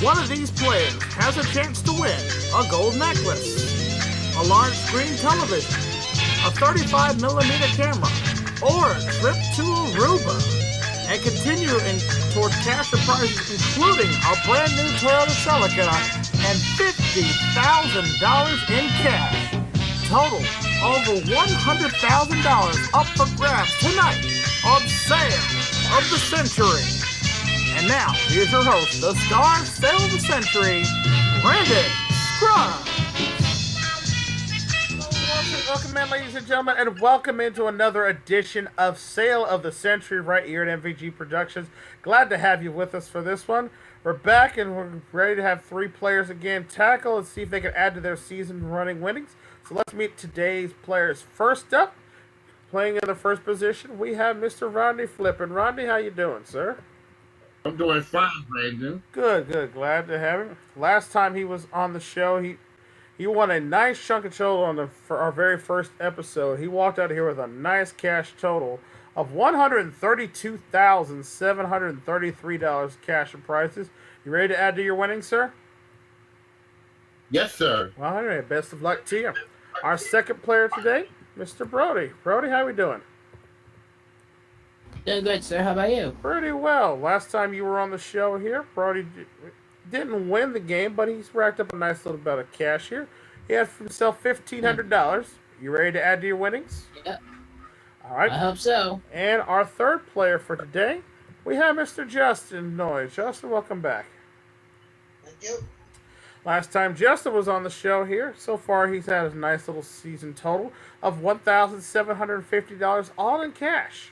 one of these players has a chance to win a gold necklace, a large screen television, a 35mm camera, or a trip to Aruba, and continue towards cash and prizes, including a brand new Toyota Celica and $50,000 in cash. Total over $100,000 up for grabs tonight on Sale of the Century. And now, here's your host, the star of Sale of the Century, Brandon Scruggs. Welcome in, ladies and gentlemen, and welcome into another edition of Sale of the Century right here at MVG Productions. Glad to have you with us for this one. We're back and we're ready to have three players again tackle and see if they can add to their season-running winnings. So let's meet today's players. First up, playing in the first position, we have Mr. Rodney Flippin. Rodney, how you doing, sir? I'm doing fine, Brandon. Good. Glad to have him. Last time he was on the show, he won a nice chunk of total for our very first episode. He walked out of here with a nice cash total of $132,733 cash and prizes. You ready to add to your winnings, sir? Yes, sir. Well, all right. Best of luck to you. Our second player today, Mr. Brodie. Brodie, how we doing? Doing good, sir. How about you? Pretty well. Last time you were on the show here, Brodie didn't win the game, but he's racked up a nice little bit of cash here. He had for himself $1,500. You ready to add to your winnings? Yep. All right. I hope so. And our third player for today, we have Mr. Justin Noyes. Justin, welcome back. Thank you. Last time Justin was on the show here, so far he's had a nice little season total of $1,750 all in cash.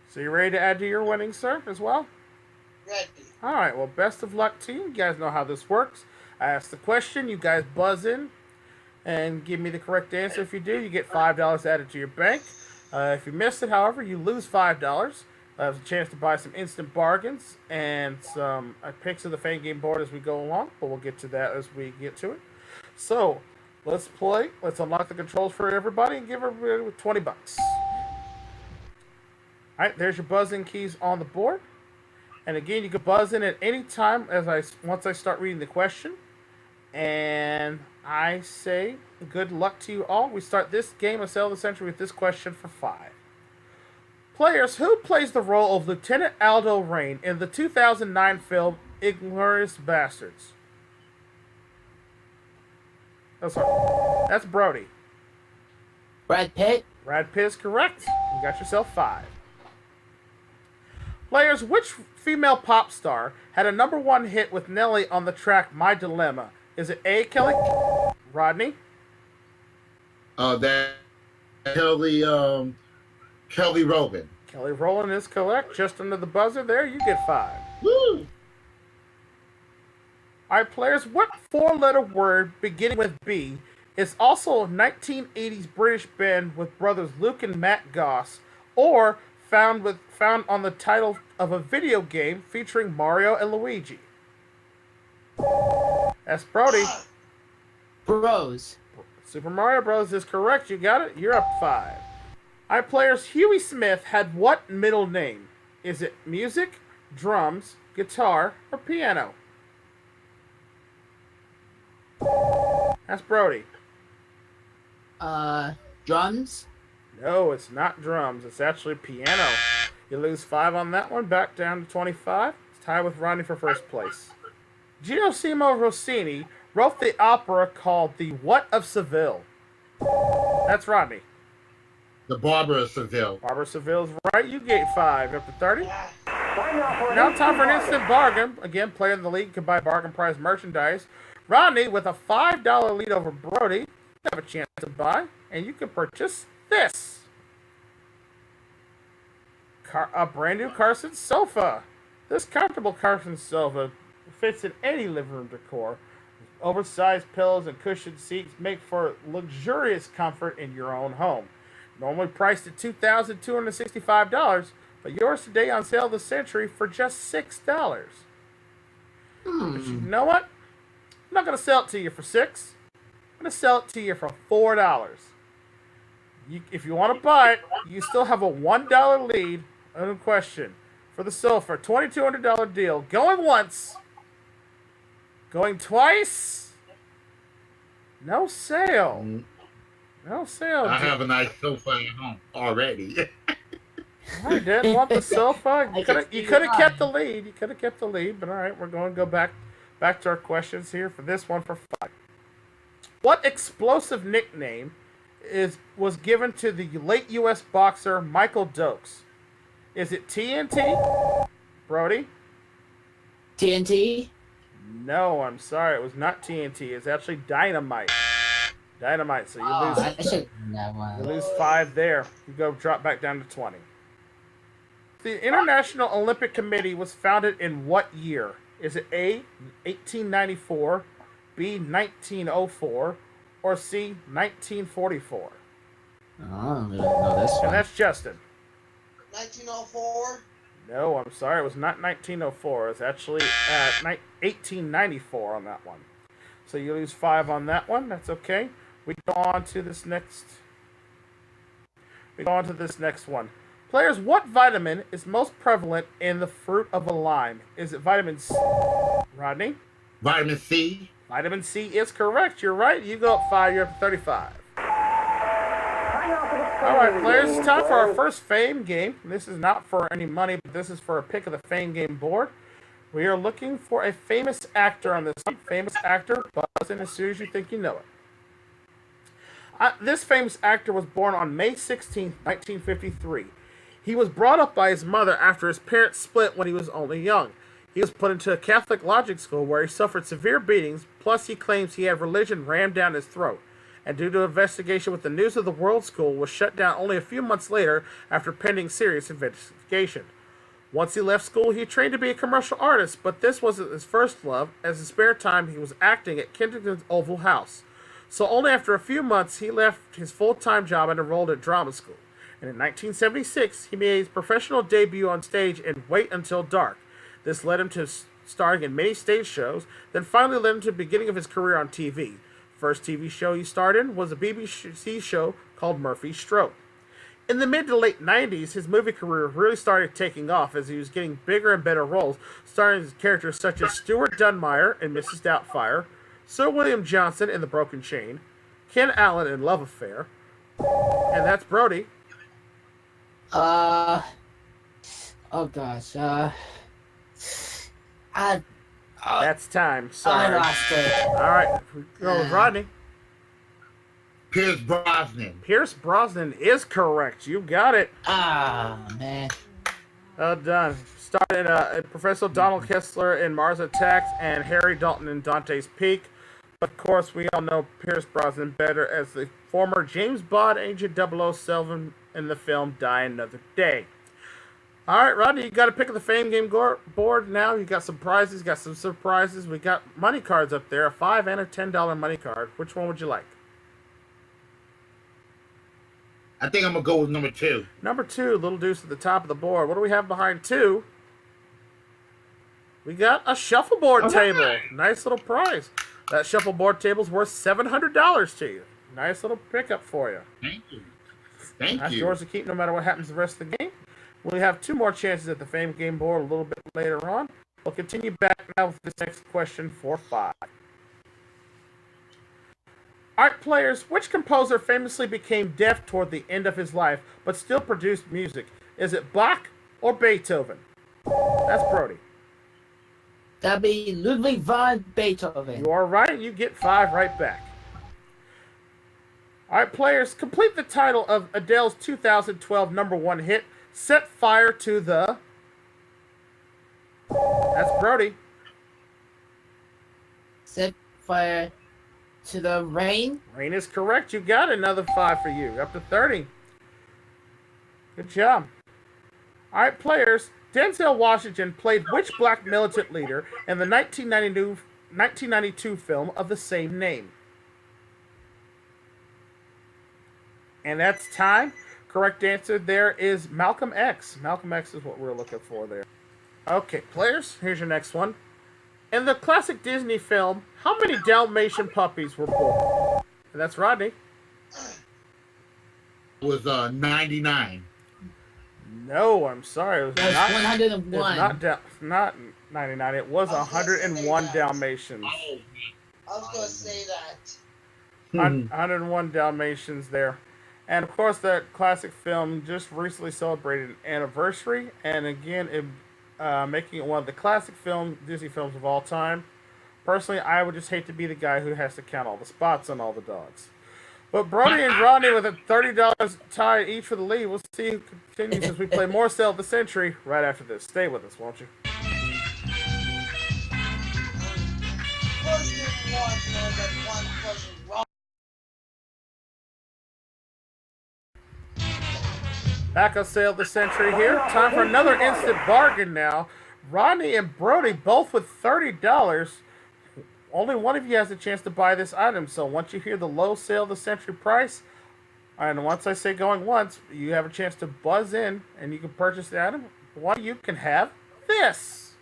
So you ready to add to your winnings, sir, as well? Ready. All right, well, best of luck to you. You guys know how this works. I ask the question, you guys buzz in and give me the correct answer. If you do, you get $5 added to your bank. If you miss it, however, you lose $5. There's a chance to buy some instant bargains and some picks of the fan game board as we go along, but we'll get to that as we get to it. So, let's play. Let's unlock the controls for everybody and give everybody $20. All right, there's your buzz-in keys on the board. And again, you can buzz in at any time once I start reading the question. And I say good luck to you all. We start this game of Sale of the Century with this question for 5. Players, who plays the role of Lieutenant Aldo Rain in the 2009 film Inglourious Basterds? That's Brodie. Brad Pitt. Brad Pitt is correct. You got yourself 5. Players, which female pop star had a #1 hit with Nelly on the track My Dilemma? Is it A, Kelly? Rodney? That Kelly Rowland. Kelly Rowland is correct. Just under the buzzer there, you get 5. Woo! All right, players, what 4-letter word beginning with B is also a 1980s British band with brothers Luke and Matt Goss, or found on the title of a video game featuring Mario and Luigi? That's Brodie. Bros. Super Mario Bros. Is correct. You got it. You're up 5. All right, players. Huey Smith had what middle name? Is it music, drums, guitar, or piano? That's Brodie. Drums. No, it's not drums. It's actually piano. You lose 5 on that one. Back down to 25. It's tied with Rodney for first place. Giacomo Rossini wrote the opera called The What of Seville? That's Rodney. The Barber of Seville. Barber of Seville's right. You get 5. Up to 30. Now time for an instant bargain. Again, player in the league can buy bargain price merchandise. Rodney, with a $5 lead over Brodie, you have a chance to buy, and you can purchase this. A brand new Carson sofa. This comfortable Carson sofa fits in any living room decor. Oversized pillows and cushioned seats make for luxurious comfort in your own home. Normally priced at $2,265, but yours today on Sale of the Century for just $6. But you know what? I'm not going to sell it to you for $6. I'm going to sell it to you for $4. If you want to buy it, you still have a $1 lead on the question for the sofa. $2,200 deal. Going once. Going twice. No sale. Mm, No sale. I have a nice sofa at home already. I didn't want the sofa. You can could see have why. kept the lead. You could have kept the lead. But all right, we're going to go back to our questions here for this one for 5. What explosive nickname was given to the late U.S. boxer Michael Dokes? Is it TNT, Brodie? TNT. No, I'm sorry. It was not TNT. It's actually Dynamite. Dynamite. So you Oh, I lose. should that one. You lose 5 there. You go drop back down to 20. The International Olympic Committee was founded in what year? Is it A, 1894, B, 1904, or C, 1944? I don't really know this And one. that's Justin. 1904. No, I'm sorry. It was not 1904. It's actually 1894 on that one. So you lose 5 on that one. That's okay. We go on to this next. We go on to this next one. Players, what vitamin is most prevalent in the fruit of a lime? Is it vitamin C? Rodney? Vitamin C. Vitamin C is correct. You're right. You go up 5. You're up to 35. All right, players, it's time for our first Fame game. This is not for any money, but this is for a pick of the Fame game board. We are looking for a famous actor on this one. Famous actor, buzz in as soon as you think you know it. This famous actor was born on May 16, 1953. He was brought up by his mother after his parents split when he was only young. He was put into a Catholic logic school where he suffered severe beatings, plus he claims he had religion rammed down his throat. And due to investigation with the News of the World School, was shut down only a few months later after pending serious investigation. Once he left school, he trained to be a commercial artist, but this wasn't his first love. As in spare time, he was acting at Kensington's Oval House. So only after a few months, he left his full-time job and enrolled at drama school. And in 1976, he made his professional debut on stage in Wait Until Dark. This led him to starring in many stage shows, then finally led him to the beginning of his career on TV. First TV show he starred in was a BBC show called Murphy's Stroke. In the mid to late 90s, his movie career really started taking off as he was getting bigger and better roles, starring as characters such as Stuart Dunmire in Mrs. Doubtfire, Sir William Johnson in The Broken Chain, Ken Allen in Love Affair, and that's Brodie. Oh gosh. That's time. I Sorry. lost it. All right, we go with Rodney. Pierce Brosnan. Pierce Brosnan is correct. You got it. Ah, man. Well done. Started Professor Donald Kessler in Mars Attacks and Harry Dalton in Dante's Peak. But of course, we all know Pierce Brosnan better as the former James Bond Agent 007 in the film Die Another Day. All right, Rodney, you got to pick of the Fame game board now. You got some prizes, got some surprises. We got money cards up there, a $5 and a $10 money card. Which one would you like? I think I'm going to go with number 2. Number 2, Little Deuce at the top of the board. What do we have behind 2? We got a shuffleboard table. Nice little prize. That shuffleboard table's worth $700 to you. Nice little pickup for you. Thank you. Thank That's you. yours to keep no matter what happens the rest of the game. We have 2 more chances at the Fame game board a little bit later on. We'll continue back now with this next question for 5. Alright, players, which composer famously became deaf toward the end of his life but still produced music? Is it Bach or Beethoven? That's Brodie. That'd be Ludwig van Beethoven. You are right. You get 5 right back. Alright, players, complete the title of Adele's 2012 number 1 hit, Set Fire to the... That's Brodie. Set fire to the rain. Rain is correct. You got another 5 for you. Up to 30. Good job. Alright, players, Denzel Washington played which black militant leader in the 1992 film of the same name? And that's time. Correct answer there is Malcolm X. Malcolm X is what we're looking for there. Okay, players, here's your next one. In the classic Disney film, how many Dalmatian puppies were born? And that's Rodney. It was 99. No, I'm sorry. It was That's not. 101. It's not 99. It was I was gonna 101 say that. Dalmatians. I was gonna say that. 101 Dalmatians there. And of course, that classic film just recently celebrated an anniversary, and again, making it one of the classic Disney films of all time. Personally, I would just hate to be the guy who has to count all the spots on all the dogs. But Brodie and Rodney with a $30 tie each for the lead. We'll see who continues as we play more Sale of the Century right after this. Stay with us, won't you? First thing was, that one person wrong. Back on Sale of the Century here. Time for another instant bargain now. Rodney and Brodie both with $30. Only one of you has a chance to buy this item, so once you hear the low Sale of the Century price, and once I say going once, you have a chance to buzz in and you can purchase the item. One of you can have this.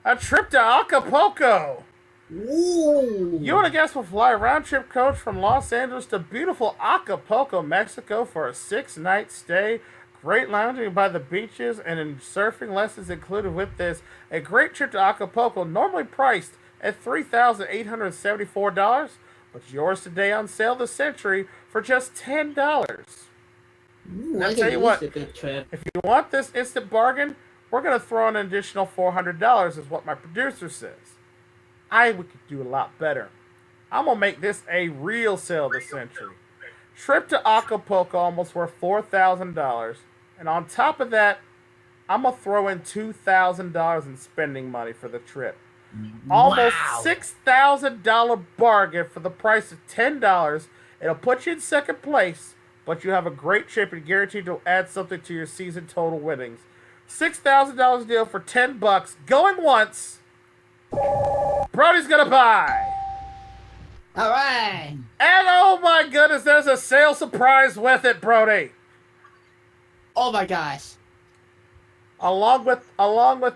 A trip to Acapulco. Ooh. You and a guest will fly a round-trip coach from Los Angeles to beautiful Acapulco, Mexico for a 6-night stay. Great lounging by the beaches and in surfing lessons included with this. A great trip to Acapulco, normally priced at $3,874, but yours today on Sale of the Century for just $10. Ooh, I'll I tell can you use what, a good trip. if you want this instant bargain, we're going to throw in an additional $400, is what my producer says. We could do a lot better. I'm going to make this a real Sale of the Century. Trip to Acapulco almost worth $4,000. And on top of that, I'm going to throw in $2,000 in spending money for the trip. Almost $6,000 bargain for the price of $10. It'll put you in second place, but you have a great trip and guaranteed to add something to your season total winnings. $6,000 deal for $10. Going once. Brodie's going to buy. All right. And oh my goodness, there's a sale surprise with it, Brodie. Oh my gosh. Along with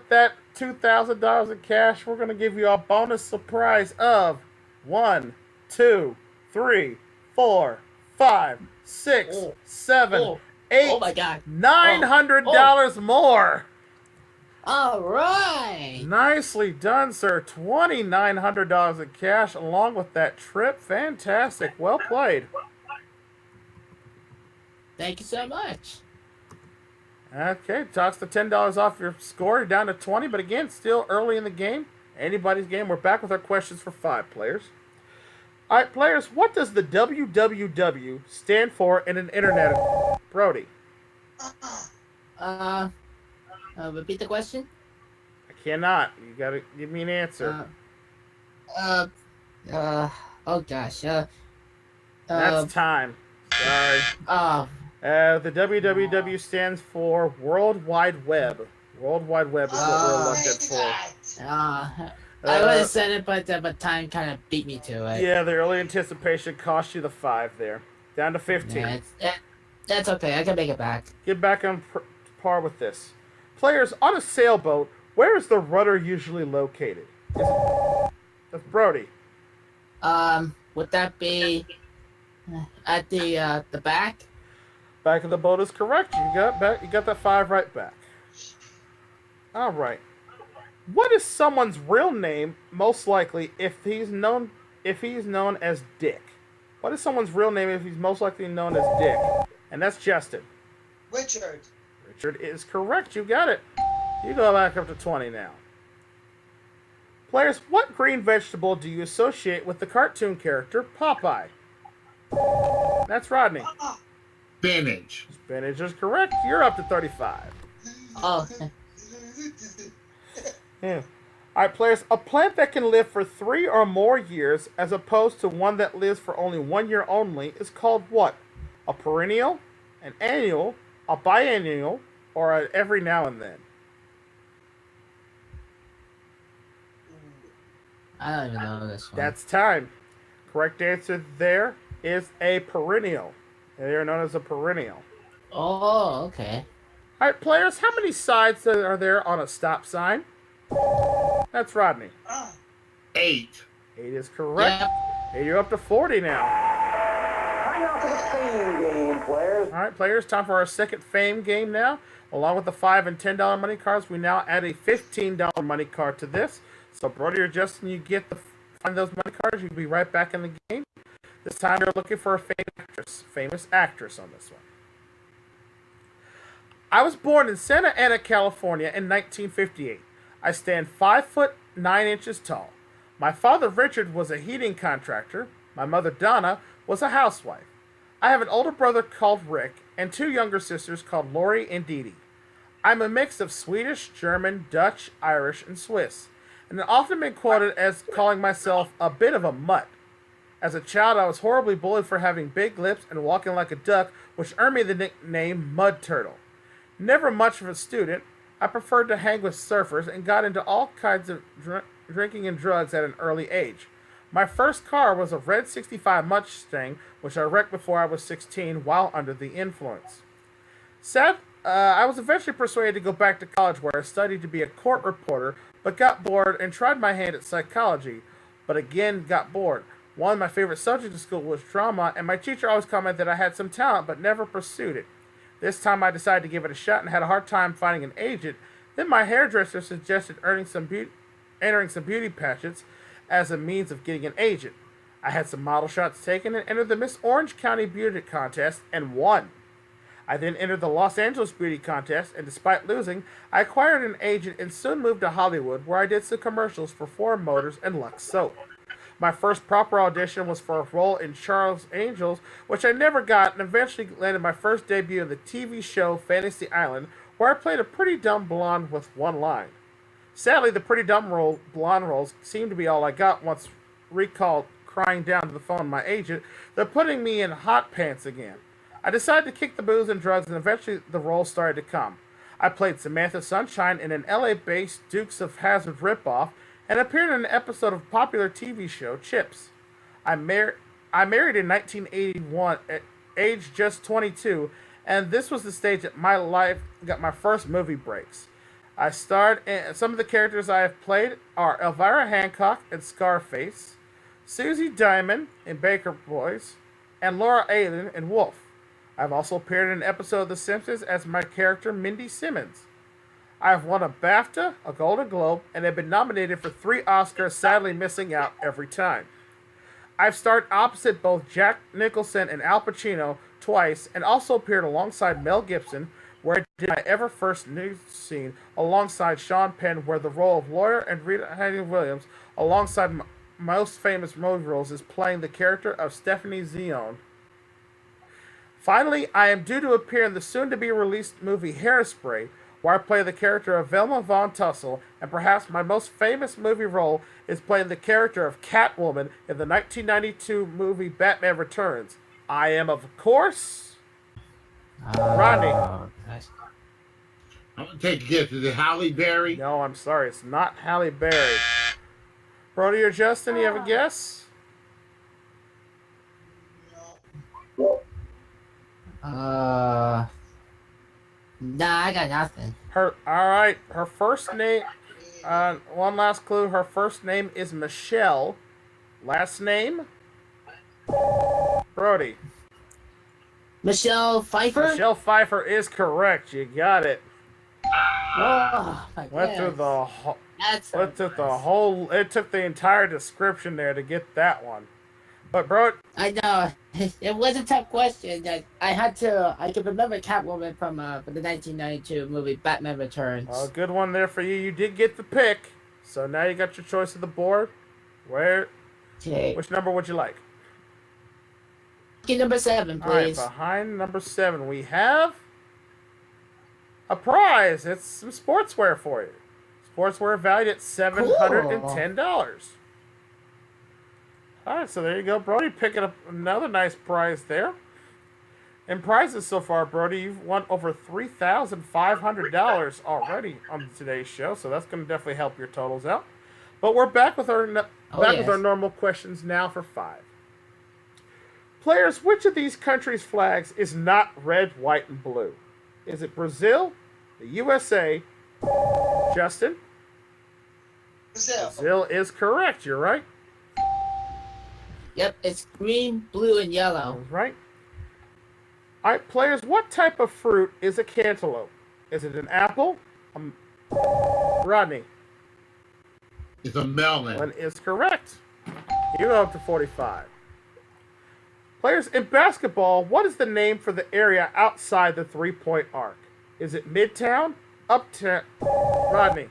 that $2,000 in cash, we're gonna give you a bonus surprise of 1, 2, 3, 4, 5, 6, 7, 8, Oh my God. $900 more. All right. Nicely done, sir. $2,900 in cash along with that trip. Fantastic. Well played. Thank you so much. Okay, talks the $10 off your score. You're down to 20, but again, still early in the game. Anybody's game. We're back with our questions for 5 players. All right, players, what does the WWW stand for in an internet? Brodie. Repeat the question. I cannot. You gotta give me an answer. Oh gosh. That's time. Sorry. The WWW stands for World Wide Web. World Wide Web is what we're looking for. I would have said it, but time kind of beat me to it. Yeah, the early anticipation cost you the 5 there. Down to 15. Yeah, that's okay. I can make it back. Get back on par with this. Players, on a sailboat, where is the rudder usually located? That's Brodie. Would that be at the back? Back of the boat is correct. You got that 5 right back. All right. What is someone's real name most likely if he's known as Dick? What is someone's real name if he's most likely known as Dick? And that's Justin. Richard. Richard is correct. You got it. You go back up to 20 now. Players, what green vegetable do you associate with the cartoon character Popeye? That's Rodney. Spinach. Spinach is correct. You're up to 35. Oh. Yeah. Alright, players. A plant that can live for 3 or more years, as opposed to one that lives for only 1 year only, is called what? A perennial, an annual, a biennial, or an every now and then? I don't even know this one. That's time. Correct answer there is a perennial. They are known as a perennial. Oh, okay. Alright, players, how many sides are there on a stop sign? That's Rodney. 8. 8 is correct. Yep. Hey, you're up to 40 now. Now to the fame game, players. All right, players, time for our second fame game now. Along with the $5 and $10 money cards, we now add a $15 money card to this. So, Brodie or Justin, you get to find those money cards. You'll be right back in the game. This time, you're looking for a famous actress on this one. I was born in Santa Ana, California in 1958. I stand 5 foot 9 inches tall. My father, Richard, was a heating contractor. My mother, Donna, was a housewife. I have an older brother called Rick and 2 younger sisters called Lori and Dee Dee. I'm a mix of Swedish, German, Dutch, Irish, and Swiss, and have often been quoted as calling myself a bit of a mutt. As a child, I was horribly bullied for having big lips and walking like a duck, which earned me the nickname Mud Turtle. Never much of a student, I preferred to hang with surfers and got into all kinds of drinking and drugs at an early age. My first car was a red 65 Mustang, which I wrecked before I was 16 while under the influence. I was eventually persuaded to go back to college where I studied to be a court reporter, but got bored and tried my hand at psychology, but again got bored. One of my favorite subjects in school was drama, and my teacher always commented that I had some talent but never pursued it. This time I decided to give it a shot and had a hard time finding an agent. Then my hairdresser suggested entering some beauty pageants as a means of getting an agent. I had some model shots taken and entered the Miss Orange County Beauty Contest and won. I then entered the Los Angeles Beauty Contest, and despite losing, I acquired an agent and soon moved to Hollywood, where I did some commercials for Ford Motors and Lux Soap. My first proper audition was for a role in Charles Angels, which I never got, and eventually landed my first debut in the TV show Fantasy Island, where I played a pretty dumb blonde with one line. Sadly, the pretty dumb blonde roles seemed to be all I got once recalled crying down to the phone my agent. They're putting me in hot pants again. I decided to kick the booze and drugs, and eventually the roles started to come. I played Samantha Sunshine in an LA-based Dukes of Hazzard ripoff, and appeared in an episode of popular TV show Chips. I married in 1981 at age just 22, and this was the stage that my life got my first movie breaks. I starred in some of the characters I have played are Elvira Hancock in Scarface, Susie Diamond in Baker Boys, and Laura Allen in Wolf. I've also appeared in an episode of The Simpsons as my character Mindy Simmons. I've won a BAFTA, a Golden Globe, and have been nominated for 3 Oscars, sadly missing out every time. I've starred opposite both Jack Nicholson and Al Pacino twice, and also appeared alongside Mel Gibson, where I did my ever first news scene alongside Sean Penn, where the role of lawyer, and Rita Hayworth Williams, alongside my most famous movie roles, is playing the character of Stephanie Zion. Finally, I am due to appear in the soon-to-be-released movie Hairspray, where I play the character of Velma Von Tussle, and perhaps my most famous movie role is playing the character of Catwoman in the 1992 movie Batman Returns. I am, of course, Rodney. Nice. I'm going to take a guess. Is it Halle Berry? No, I'm sorry, it's not Halle Berry. Brodie or Justin, you have a guess? Nah, I got nothing. Alright, her first name, one last clue, her first name is Michelle. Last name? Brodie. Michelle Pfeiffer? Michelle Pfeiffer is correct, you got it. Oh, my Went through goodness. it took the entire description there to get that one. But bro, I know. It was a tough question. I could remember Catwoman from the 1992 movie Batman Returns. a good one there for you. You did get the pick. So now you got your choice of the board. Okay. Which number would you like? Get number 7, All right, please. behind number 7, we have a prize. It's some sportswear for you. Sportswear valued at $710. All right, so there you go, Brodie, picking up another nice prize there. In prizes so far, Brodie, you've won over $3,500 already on today's show, so that's going to definitely help your totals out. But we're back with our with our normal questions now for 5. Players, which of these countries' flags is not red, white, and blue? Is it Brazil, the USA, Justin? Brazil. Brazil is correct. You're right. Yep, it's green, blue, and yellow. Right. All right, players, what type of fruit is a cantaloupe? Is it an apple? Rodney. It's a melon. One is correct. You go up to 45. Players, in basketball, what is the name for the area outside the three-point arc? Is it Midtown? Uptown? Rodney.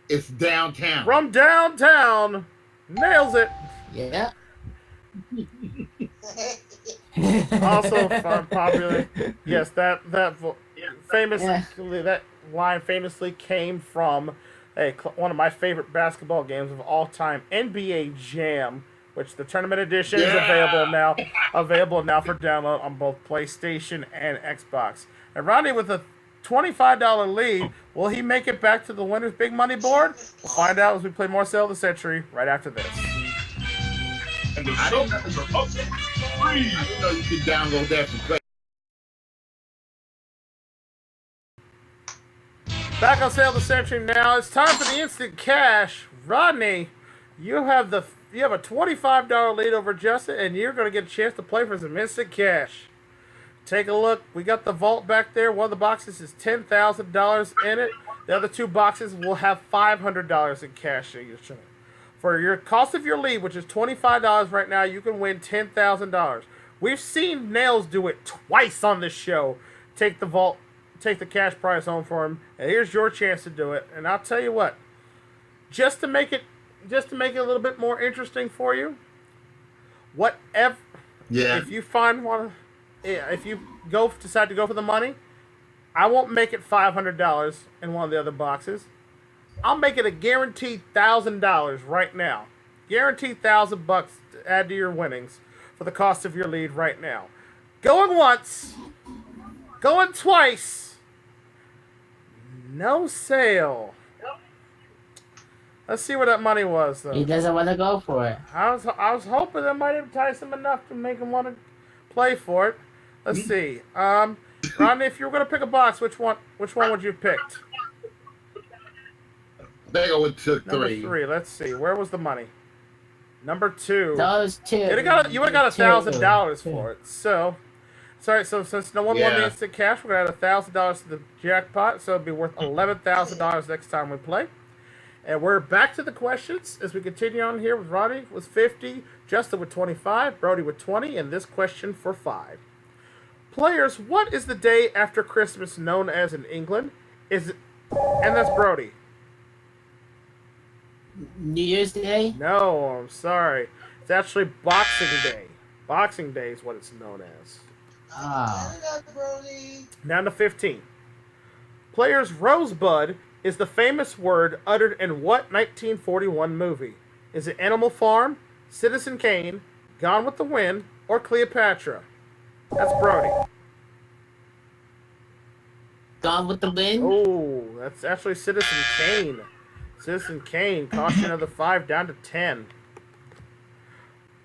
It's downtown. From downtown. Nails it. Yeah. Also popular. Yes, that line famously came from one of my favorite basketball games of all time, NBA Jam, which the tournament edition is available now for download on both PlayStation and Xbox. And Rodney with a $25 lead, will he make it back to the winner's big money board? We'll find out as we play more Sale of the Century right after this. I didn't know you could download that for play. Back on Sale of the Century now. It's time for the instant cash. Rodney, you have a $25 lead over Justin, and you're going to get a chance to play for some instant cash. Take a look. We got the vault back there. One of the boxes is $10,000 in it. The other two boxes will have $500 in cash in each. For your cost of your lead, which is $25 right now, you can win $10,000. We've seen Nails do it twice on this show. Take the cash prize home for him, and here's your chance to do it. And I'll tell you what, just to make it a little bit more interesting for you, if you find one, if you decide to go for the money, I won't make it $500 in one of the other boxes. I'll make it a guaranteed $1,000 right now. Guaranteed $1,000 to add to your winnings for the cost of your lead right now. Going once, going twice. No sale. Let's see what that money was, though. He doesn't want to go for it. I was hoping that might entice him enough to make him want to play for it. Let's see. Rodney, if you were going to pick a box, which one would you have picked? They go with Number 3. 3. Let's see. Where was the money? Number 2. Those two. You would have got $1,000 for it. So since no one won the instant cash, we're going to add $1,000 to the jackpot. So it'll be worth $11,000 next time we play. And we're back to the questions as we continue on here with Rodney with 50, Justin with 25, Brodie with 20, and this question for 5. Players, what is the day after Christmas known as in England? And that's Brodie. New Year's Day? No, I'm sorry. It's actually Boxing Day. Boxing Day is what it's known as. Down to 15. Players, Rosebud is the famous word uttered in what 1941 movie? Is it Animal Farm, Citizen Kane, Gone with the Wind, or Cleopatra? That's Brodie. Gone with the Wind? Oh, that's actually Citizen Kane. Citizen Kane cost you another 5 down to 10.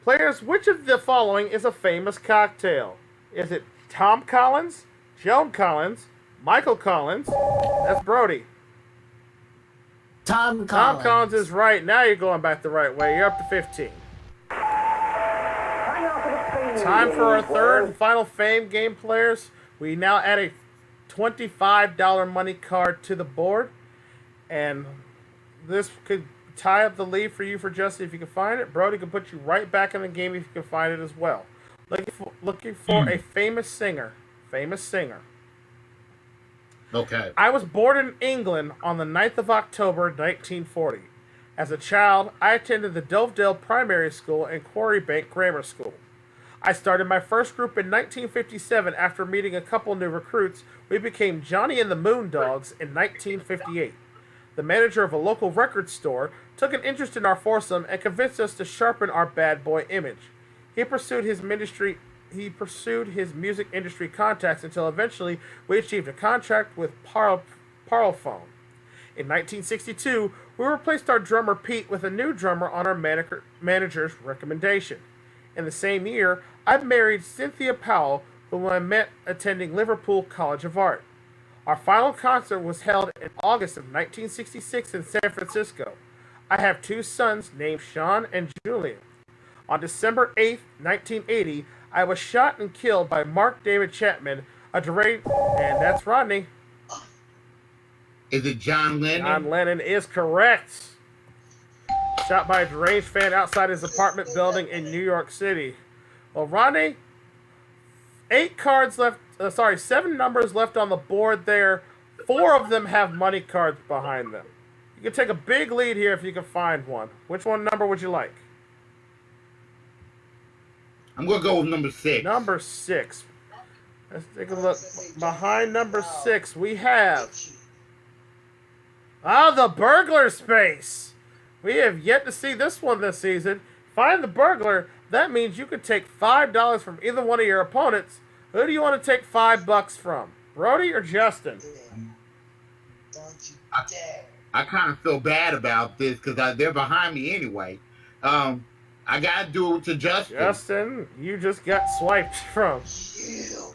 Players, which of the following is a famous cocktail? Is it Tom Collins, Joan Collins, Michael Collins? That's Brodie. Tom Collins. Tom Collins is right. Now you're going back the right way. You're up to 15. Time for our third and final fame game, players. We now add a $25 money card to the board. And this could tie up the lead for you for Justin if you can find it. Brodie can put you right back in the game if you can find it as well. Looking for a famous singer. Okay. I was born in England on the 9th of October, 1940. As a child, I attended the Dovedale Primary School and Quarrybank Grammar School. I started my first group in 1957 after meeting a couple new recruits. We became Johnny and the Moondogs in 1958. The manager of a local record store took an interest in our foursome and convinced us to sharpen our bad boy image. He pursued his music industry contacts until eventually we achieved a contract with Parlophone. In 1962, we replaced our drummer Pete with a new drummer on our manager's recommendation. In the same year, I married Cynthia Powell, whom I met attending Liverpool College of Art. Our final concert was held in August of 1966 in San Francisco. I have 2 sons named Sean and Julian. On December 8th, 1980, I was shot and killed by Mark David Chapman, a deranged... And that's Rodney. Is it John Lennon? John Lennon is correct. Shot by a deranged fan outside his apartment building in New York City. Well, Rodney, 7 numbers left on the board there. 4 of them have money cards behind them. You can take a big lead here if you can find one. Which number would you like? I'm going to go with number 6. Number 6. Let's take a look. Behind number 6, we have... the burglar space. We have yet to see this one this season. Find the burglar. That means you could take $5 from either one of your opponents. Who do you want to take $5 from? Brodie or Justin? Don't you dare. I kind of feel bad about this because they're behind me anyway. I got to do it to Justin. Justin, you just got swiped from. You.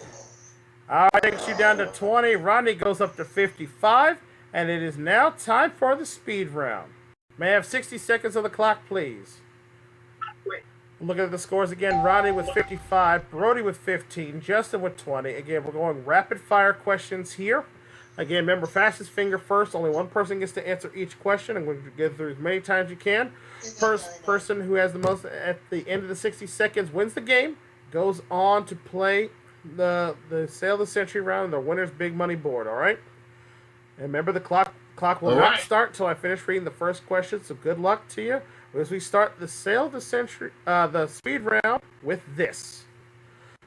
All right, takes you down to 20. Rodney goes up to 55. And it is now time for the speed round. May I have 60 seconds on the clock, please? Look at the scores again. Rodney with 55, Brodie with 15, Justin with 20. Again, we're going rapid fire questions here. Again, remember, fastest finger first. Only one person gets to answer each question. I'm going to get through as many times as you can. First person who has the most at the end of the 60 seconds wins the game. Goes on to play the Sale of the Century round and the winner's big money board, all right? And remember, the clock will not start until I finish reading the first question, so good luck to you. As we start the Sale of the Century, the speed round with this.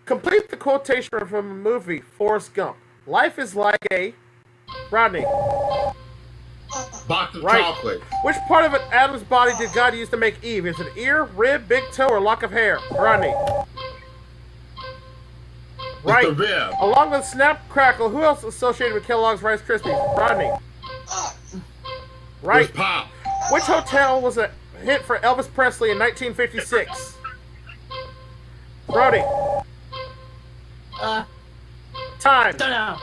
Complete the quotation from a movie, Forrest Gump. Life is like a... Rodney. Box of chocolate. Which part of an Adam's body did God use to make Eve? Is it ear, rib, big toe, or lock of hair? Rodney. Right. It's the rib. Along with Snap Crackle, who else is associated with Kellogg's Rice Krispies? Rodney. Right. It's Pop. Which hotel was a hit for Elvis Presley in 1956? Brodie. Time. Don't know.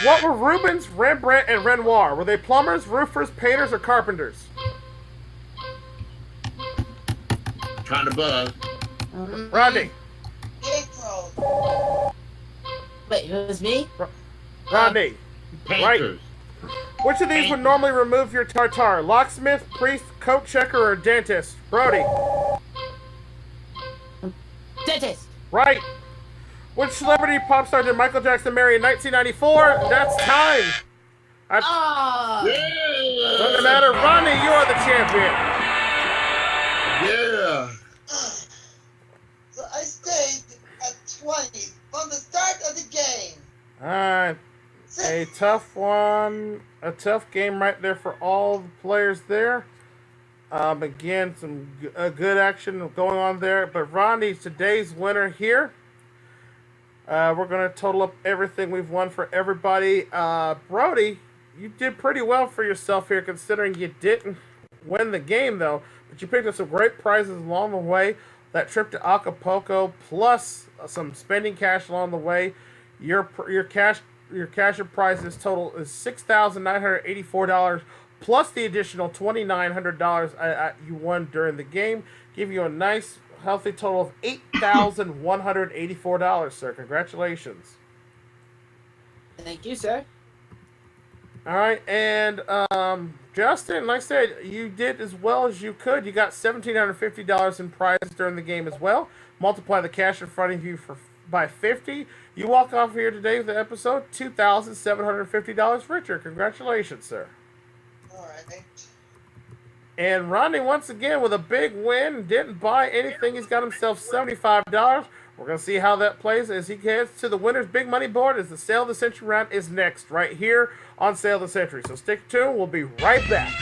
What were Rubens, Rembrandt, and Renoir? Were they plumbers, roofers, painters, or carpenters? Trying to buzz. Rodney. April. Wait, it was me? Rodney. Painters. Which of these would normally remove your tartar? Locksmith, priest, coat checker, or dentist? Brodie. Dentist. Right. Which celebrity pop star did Michael Jackson marry in 1994? That's time. Doesn't matter. Rodney, you are the champion. Yeah. So I stayed at 20 from the start of the game. A tough one. A tough game right there for all the players there. Again, some good action going on there. But Rodney's today's winner here. We're going to total up everything we've won for everybody. Brodie, you did pretty well for yourself here, considering you didn't win the game, though. But you picked up some great prizes along the way. That trip to Acapulco, plus some spending cash along the way. Your cash and prizes total is $6,984, plus the additional $2,900 you won during the game. Give you a nice, healthy total of $8,184, sir. Congratulations. Thank you, sir. All right, and Justin, like I said, you did as well as you could. You got $1,750 in prizes during the game as well. Multiply the cash in front of you by 50. You walk off here today with the episode $2,750 richer. Congratulations, sir. All right. And Rodney, once again, with a big win, didn't buy anything. He's got himself $75. We're going to see how that plays as he heads to the winner's big money board as the Sale of the Century round is next, right here on Sale of the Century. So stick tuned. We'll be right back.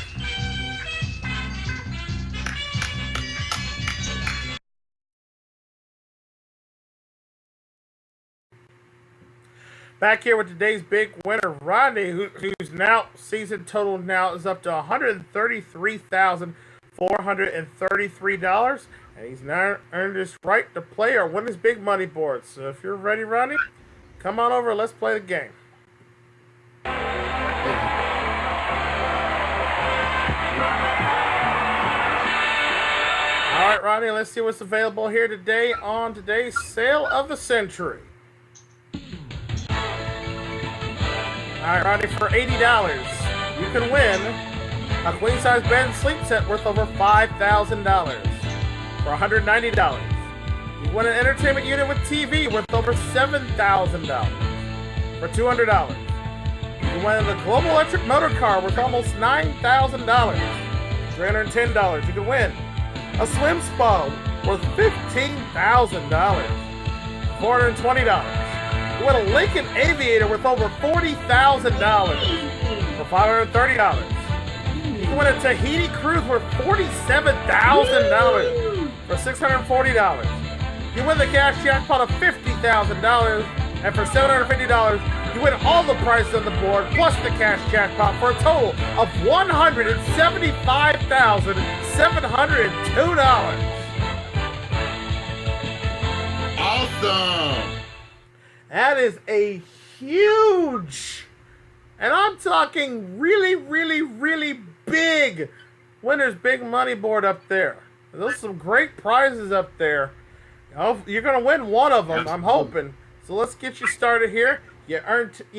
Back here with today's big winner, Rodney, whose now season total now is up to $133,433, and he's now earned his right to play or win his big money board. So if you're ready, Rodney, come on over. Let's play the game. All right, Rodney. Let's see what's available here today on today's Sale of the Century. All right, Rodney, for $80, you can win a queen-size bed and sleep set worth over $5,000. For $190, you win an entertainment unit with TV worth over $7,000. For $200, you win the global electric motor car worth almost $9,000. $310, you can win a swim spa worth $15,000. $420, you win a Lincoln Aviator worth over $40,000. For $530, you can win a Tahiti cruise worth $47,000. For $640, you win the cash jackpot of $50,000. And for $750, you win all the prizes on the board plus the cash jackpot for a total of $175,702. Awesome. That is a huge, and I'm talking really, really, really big winners big money board up there. There's some great prizes up there. You're going to win one of them, I'm hoping. So let's get you started here. You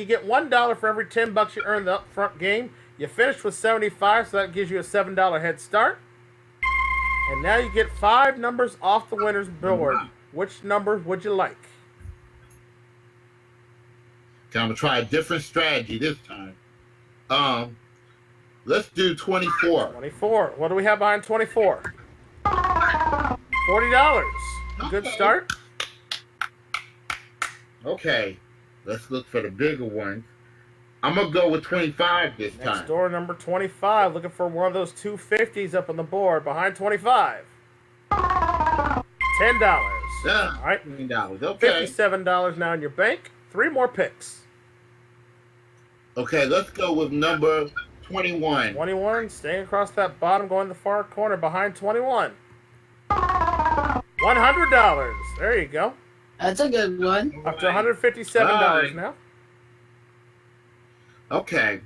get $1 for every $10 you earn the upfront game. You finished with 75, so that gives you a $7 head start. And now you get 5 numbers off the winner's board. Which number would you like? Okay, I'm going to try a different strategy this time. Let's do 24. 24. What do we have behind 24? $40. Good start. Okay, let's look for the bigger ones. I'm going to go with 25 this time. Next door, number 25. Looking for one of those 250s up on the board. Behind 25. $10. Yeah, All right. $10. Okay. $57 now in your bank. 3 more picks. Okay, let's go with number 21. 21. Staying across that bottom, going to the far corner. Behind 21. $100. There you go. That's a good one. Up to $157 now. Okay,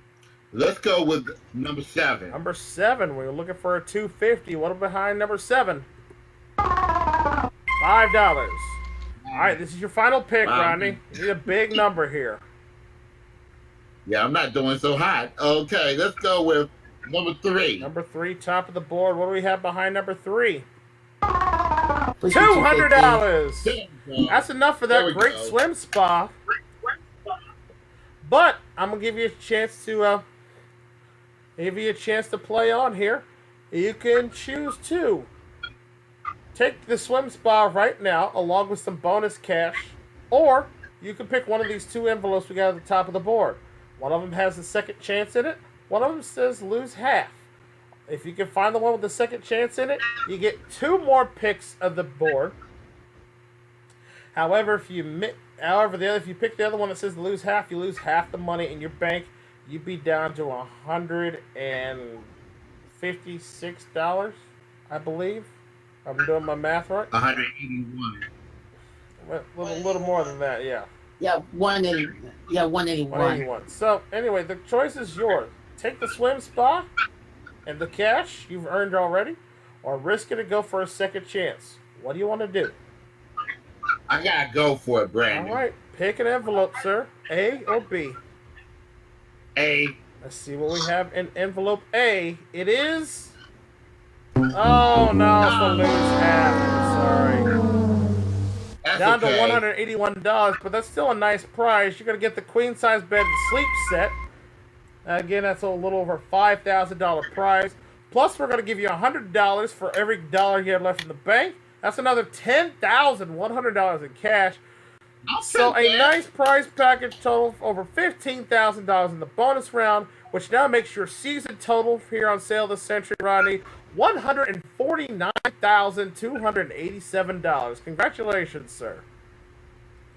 let's go with number 7. Number 7. We're looking for a 250. What behind number 7? $5. All right, this is your final pick, Rodney. You need a big number here. Yeah, I'm not doing so hot. Okay, let's go with number 3. Number 3, top of the board. What do we have behind number 3? Push it to $200. 50. That's enough for that great swim spa. But I'm gonna give you a chance to play on here. You can choose to take the swim spa right now, along with some bonus cash, or you can pick one of these 2 envelopes we got at the top of the board. One of them has a second chance in it. One of them says lose half. If you can find the one with the second chance in it, you get 2 more picks of the board. However, if you pick the other one that says lose half, you lose half the money in your bank. You'd be down to $156, I believe. I'm doing my math right. 181. A little more than that, yeah. Yeah, 180. Yeah, 181. 181. So anyway, the choice is yours. Take the swim spa and the cash you've earned already, or risk it and go for a second chance. What do you want to do? I gotta go for it, Brandon. All right, pick an envelope, sir. A or B? A. Let's see what we have in envelope A. It is... Oh, no, it's the lose half. Sorry. That's Down to okay. $181, but that's still a nice prize. You're going to get the queen-size bed and sleep set. Again, that's a little over $5,000 prize. Plus, we're going to give you $100 for every dollar you have left in the bank. That's another $10,100 in cash. So a nice prize package total of over $15,000 in the bonus round, which now makes your season total here on Sale of the Century, Rodney, $149,287. Congratulations, sir.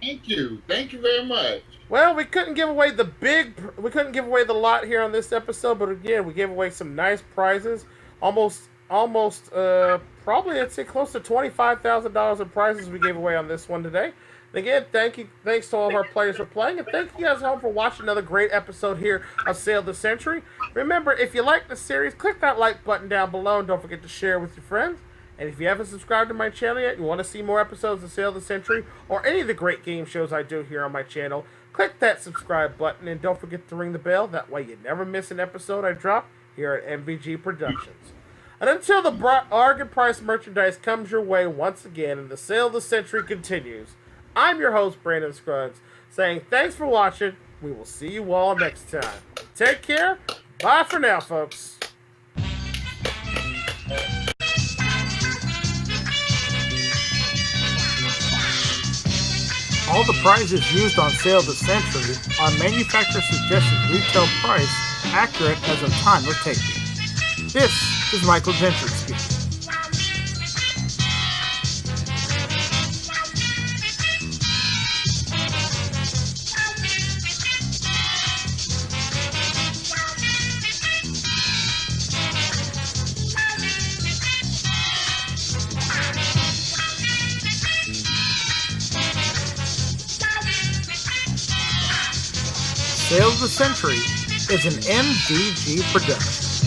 Thank you. Thank you very much. Well, we couldn't give away the lot here on this episode, but again, we gave away some nice prizes. Probably I'd say close to $25,000 in prizes we gave away on this one today. And again, thanks to all of our players for playing, and thank you guys at home for watching another great episode here of Sale of the Century. Remember, if you like the series, click that like button down below, and don't forget to share with your friends. And if you haven't subscribed to my channel yet, and want to see more episodes of Sale of the Century, or any of the great game shows I do here on my channel, click that subscribe button, and don't forget to ring the bell. That way you never miss an episode I drop here at MVG Productions. And until the bargain price merchandise comes your way once again and the Sale of the Century continues, I'm your host, Brandon Scruggs, saying thanks for watching. We will see you all next time. Take care. Bye for now, folks. All the prizes used on Sale of the Century are manufacturer suggested retail price, accurate as of time of taping. This is Michael Gentry speaking. Sale of the Century is an MVG production.